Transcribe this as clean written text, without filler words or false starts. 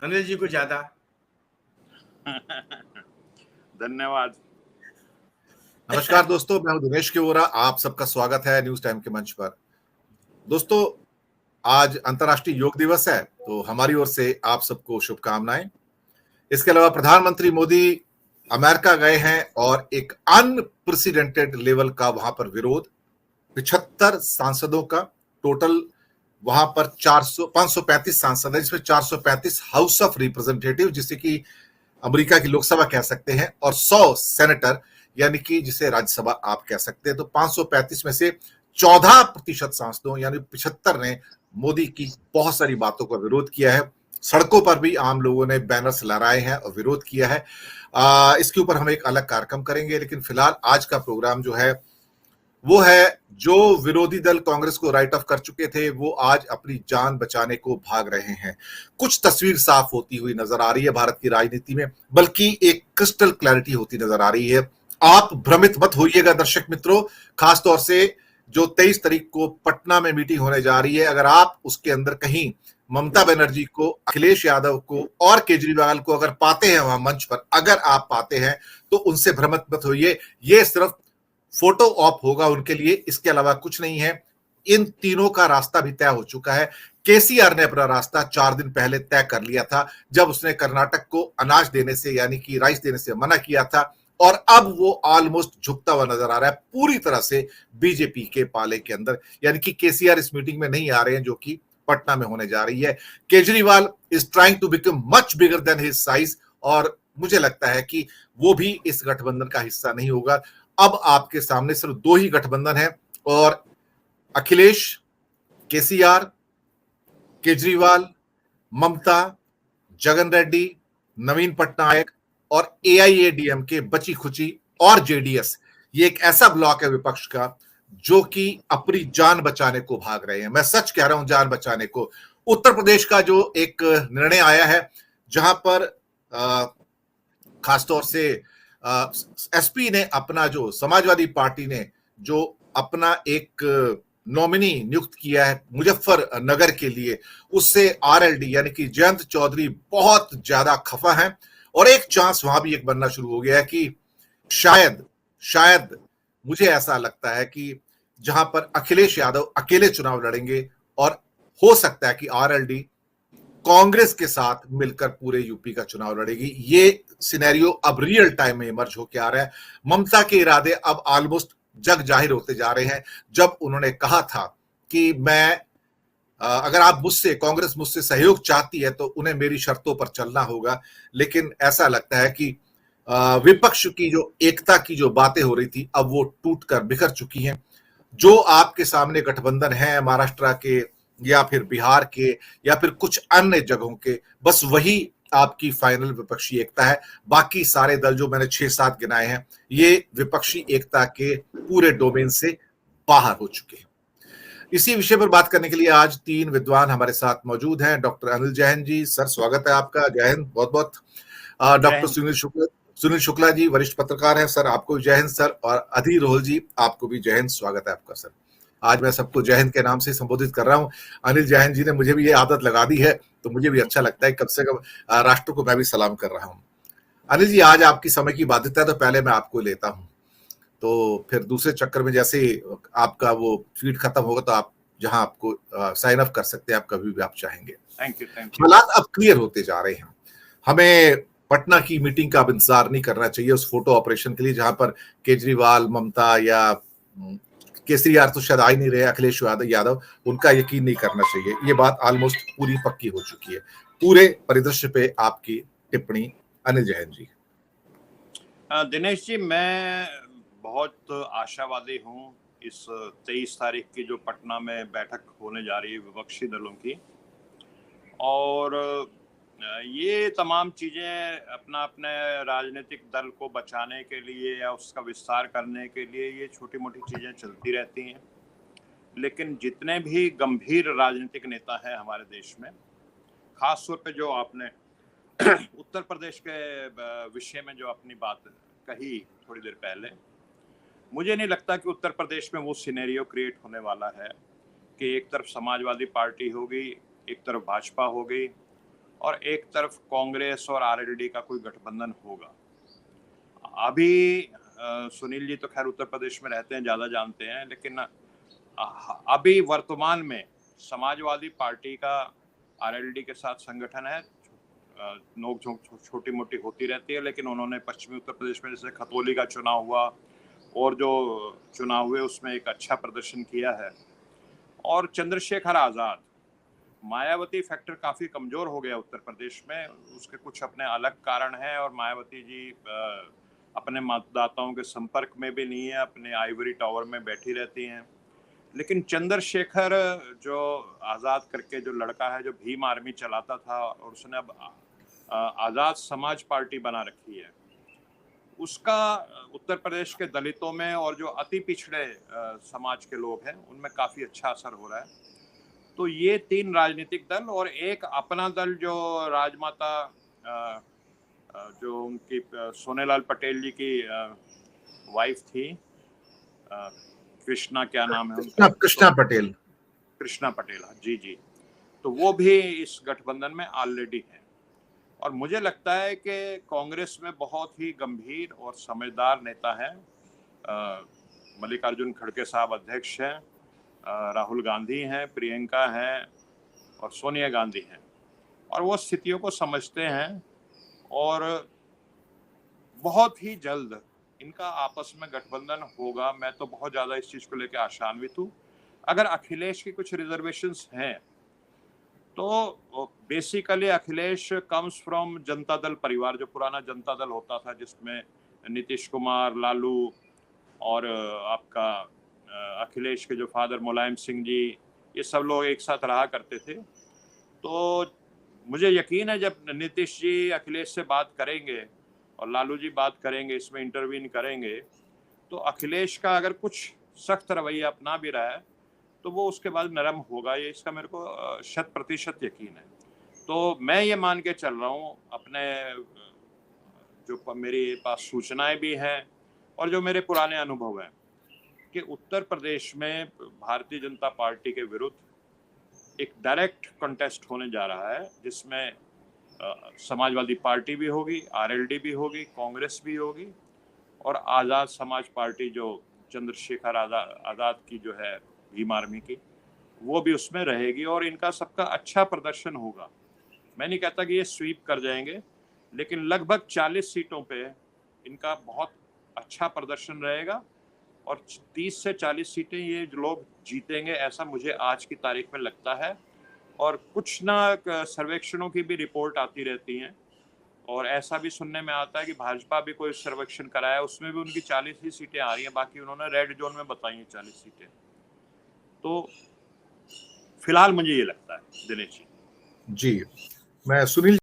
अनिल जी को ज्यादा। धन्यवाद। नमस्कार दोस्तों, मैं हूं दिनेश केवरा। आप सबका स्वागत है न्यूज टाइम के मंच पर। दोस्तों, आज अंतर्राष्ट्रीय योग दिवस है, तो हमारी ओर से आप सबको शुभकामनाएं। इसके अलावा प्रधानमंत्री मोदी अमेरिका गए हैं और एक अनप्रेसिडेंटेड लेवल का वहां पर विरोध, 75 सांसदों का टोटल वहां पर 535 सांसद है, जिसमें 435 हाउस ऑफ रिप्रेजेंटेटिव जिसे कि अमेरिका की लोकसभा कह सकते हैं, और 100 सेनेटर यानी कि जिसे राज्यसभा आप कह सकते हैं। तो 535 में से 14% सांसदों यानी 75 ने मोदी की बहुत सारी बातों का विरोध किया है। सड़कों पर भी आम लोगों ने बैनर्स लहराए हैं और विरोध किया है। इसके ऊपर हम एक अलग कार्यक्रम करेंगे, लेकिन फिलहाल आज का प्रोग्राम जो है वो है, जो विरोधी दल कांग्रेस को राइट ऑफ कर चुके थे वो आज अपनी जान बचाने को भाग रहे हैं। कुछ तस्वीर साफ होती हुई नजर आ रही है भारत की राजनीति में, बल्कि एक क्रिस्टल क्लैरिटी होती नजर आ रही है। आप भ्रमित मत होइएगा दर्शक मित्रों, खासतौर से जो 23 तारीख को पटना में मीटिंग होने जा रही है, अगर आप उसके अंदर कहीं ममता बनर्जी को, अखिलेश यादव को और केजरीवाल को अगर पाते हैं वहां मंच पर, अगर आप पाते हैं तो उनसे भ्रमित मत होइए। ये सिर्फ फोटो ऑप होगा उनके लिए, इसके अलावा कुछ नहीं है। इन तीनों का रास्ता भी तय हो चुका है। केसीआर ने अपना रास्ता 4 दिन पहले तय कर लिया था, जब उसने कर्नाटक को अनाज देने से यानी कि राइस देने से मना किया था, और अब वो ऑलमोस्ट झुकता हुआ नजर आ रहा है पूरी तरह से बीजेपी के पाले के अंदर। यानी कि केसीआर इस मीटिंग में नहीं आ रहे हैं, जो कि पटना में होने जा रही है। Kejriwal is trying to become much bigger than his size, और मुझे लगता है कि वो भी इस गठबंधन का हिस्सा नहीं होगा। अब आपके सामने सिर्फ 2 ही गठबंधन है, और अखिलेश, केसीआर, केजरीवाल, ममता, जगन रेड्डी, नवीन पटनायक और एआईएडीएमके, बची खुची और जेडीएस, ये एक ऐसा ब्लॉक है विपक्ष का जो कि अपनी जान बचाने को भाग रहे हैं। मैं सच कह रहा हूं, जान बचाने को। उत्तर प्रदेश का जो एक निर्णय आया है, जहां पर खासतौर से एसपी ने अपना, जो समाजवादी पार्टी ने जो अपना एक नॉमिनी नियुक्त किया है मुजफ्फरनगर के लिए, उससे आरएलडी यानी कि जयंत चौधरी बहुत ज्यादा खफा है। और एक चांस वहां भी एक बनना शुरू हो गया है कि शायद शायद मुझे ऐसा लगता है कि जहां पर अखिलेश यादव अकेले चुनाव लड़ेंगे, और हो सकता है कि आरएलडी कांग्रेस के साथ मिलकर पूरे यूपी का चुनाव लड़ेगी। ये सिनेरियो अब रियल टाइम में इमर्ज होकर आ रहा है। ममता के इरादे अब ऑलमोस्ट जग जाहिर होते जा रहे हैं, जब उन्होंने कहा था कि मैं अगर आप मुझसे, कांग्रेस मुझसे सहयोग चाहती है तो उन्हें मेरी शर्तों पर चलना होगा। लेकिन ऐसा लगता है कि विपक्ष की जो एकता की जो बातें हो रही थी, अब वो टूटकर बिखर चुकी हैं। जो आपके सामने गठबंधन है महाराष्ट्र के या फिर बिहार के या फिर कुछ अन्य जगहों के, बस वही आपकी फाइनल विपक्षी एकता है। बाकी सारे दल जो मैंने 6-7 गिनाए हैं, ये विपक्षी एकता के पूरे डोमेन से बाहर हो चुके हैं। इसी विषय पर बात करने के लिए आज 3 विद्वान हमारे साथ मौजूद हैं। डॉक्टर अनिल जैन जी, सर स्वागत है आपका। जय हिंद, बहुत बहुत। डॉक्टर सुनील शुक्ला जी, वरिष्ठ पत्रकार हैं, सर आपको भी जय हिंद सर। और अधीर रोहल जी, आपको भी जय हिंद, स्वागत है आपका सर। आज मैं सबको जय हिंद के नाम से संबोधित कर रहा हूं। अनिल जैन जी ने मुझे भी ये आदत लगा दी है, तो मुझे भी अच्छा लगता है, कम से कम राष्ट्र को मैं भी सलाम कर रहा हूं। अनिल जी, आज आपकी समय की बाध्यता है, तो पहले मैं आपको लेता हूं, तो फिर दूसरे चक्कर में जैसे आपका वो फीड खत्म होगा तो आप जहां आपको साइन अप कर सकते हैं, आप कभी भी आप चाहेंगे। Thank you. हालात अब क्लियर होते जा रहे हैं। हमें पटना की मीटिंग का अब इंतजार नहीं करना चाहिए उस फोटो ऑपरेशन के लिए, जहां पर केजरीवाल, ममता या केसीआर तो शायद आ ही नहीं रहे, अखिलेश यादव, उनका यकीन नहीं करना चाहिए। ये बात ऑलमोस्ट पूरी पक्की हो चुकी है। पूरे परिदृश्य पे आपकी टिप्पणी अनिल जैन जी। दिनेश जी, मैं बहुत आशावादी हूं इस 23 तारीख की जो पटना में बैठक होने जा रही है विपक्षी दलों की, और ये तमाम चीज़ें अपना अपने राजनीतिक दल को बचाने के लिए या उसका विस्तार करने के लिए ये छोटी मोटी चीज़ें चलती रहती हैं। लेकिन जितने भी गंभीर राजनीतिक नेता हैं हमारे देश में, खास तौर पे जो आपने उत्तर प्रदेश के विषय में जो अपनी बात कही थोड़ी देर पहले, मुझे नहीं लगता कि उत्तर प्रदेश में वो सिनेरियो क्रिएट होने वाला है कि एक तरफ समाजवादी पार्टी होगी, एक तरफ भाजपा होगी, और एक तरफ कांग्रेस और आरएलडी का कोई गठबंधन होगा। अभी सुनील जी तो खैर उत्तर प्रदेश में रहते हैं, ज्यादा जानते हैं, लेकिन अभी वर्तमान में समाजवादी पार्टी का आरएलडी के साथ संगठन है। नोकझोंक छोटी मोटी होती रहती है, लेकिन उन्होंने पश्चिमी उत्तर प्रदेश में जैसे खतौली का चुनाव हुआ और जो चुनाव हुए उसमें एक अच्छा प्रदर्शन किया है। और चंद्रशेखर आजाद, मायावती फैक्टर काफी कमजोर हो गया उत्तर प्रदेश में, उसके कुछ अपने अलग कारण हैं और मायावती जी अपने मतदाताओं के संपर्क में भी नहीं है, अपने आइवरी टावर में बैठी रहती हैं। लेकिन चंद्रशेखर जो आजाद करके जो लड़का है, जो भीम आर्मी चलाता था और उसने अब आजाद समाज पार्टी बना रखी है, उसका उत्तर प्रदेश के दलितों में और जो अति पिछड़े समाज के लोग हैं उनमें काफी अच्छा असर हो रहा है। तो ये 3 राजनीतिक दल और एक अपना दल जो राजमाता जो उनकी सोनेलाल पटेल जी की वाइफ थी, कृष्णा, क्या नाम है उनका? कृष्णा पटेल। कृष्णा पटेल, जी जी। तो वो भी इस गठबंधन में ऑलरेडी है। और मुझे लगता है कि कांग्रेस में बहुत ही गंभीर और समझदार नेता है। मल्लिकार्जुन खड़गे साहब अध्यक्ष हैं, राहुल गांधी हैं, प्रियंका हैं और सोनिया गांधी हैं, और वो स्थितियों को समझते हैं और बहुत ही जल्द इनका आपस में गठबंधन होगा। मैं तो बहुत ज्यादा इस चीज को लेकर आशान्वित हूँ। अगर अखिलेश की कुछ रिजर्वेशंस हैं तो basically Akhilesh comes from Janata Dal परिवार, जो पुराना जनता दल होता था जिसमें नीतीश कुमार, लालू और आपका अखिलेश के जो फादर मुलायम सिंह जी, ये सब लोग एक साथ रहा करते थे। तो मुझे यकीन है जब नीतीश जी अखिलेश से बात करेंगे और लालू जी बात करेंगे, इसमें इंटरवीन करेंगे, तो अखिलेश का अगर कुछ सख्त रवैया अपना भी रहा है तो वो उसके बाद नरम होगा, ये इसका मेरे को 100% यकीन है। तो मैं ये मान के चल रहा हूँ, अपने जो मेरे पास सूचनाएं भी हैं और जो मेरे पुराने अनुभव हैं, कि उत्तर प्रदेश में भारतीय जनता पार्टी के विरुद्ध एक डायरेक्ट कंटेस्ट होने जा रहा है, जिसमें समाजवादी पार्टी भी होगी, आरएलडी भी होगी, कांग्रेस भी होगी और आज़ाद समाज पार्टी जो चंद्रशेखर आज़ाद की जो है भीम आर्मी की, वो भी उसमें रहेगी और इनका सबका अच्छा प्रदर्शन होगा। मैं नहीं कहता कि ये स्वीप कर जाएंगे, लेकिन लगभग 40 सीटों पे इनका बहुत अच्छा प्रदर्शन रहेगा और 30 से 40 सीटें ये लोग जीतेंगे, ऐसा मुझे आज की तारीख में लगता है। और कुछ ना सर्वेक्षणों की भी रिपोर्ट आती रहती हैं और ऐसा भी सुनने में आता है कि भाजपा भी कोई सर्वेक्षण कराया, उसमें भी उनकी 40 ही सीटें आ रही हैं, बाकी उन्होंने रेड जोन में बताई हैं 40 सीटें। तो फिलहाल मुझे ये लगता है दिनेश जी। जी, मैं सुनील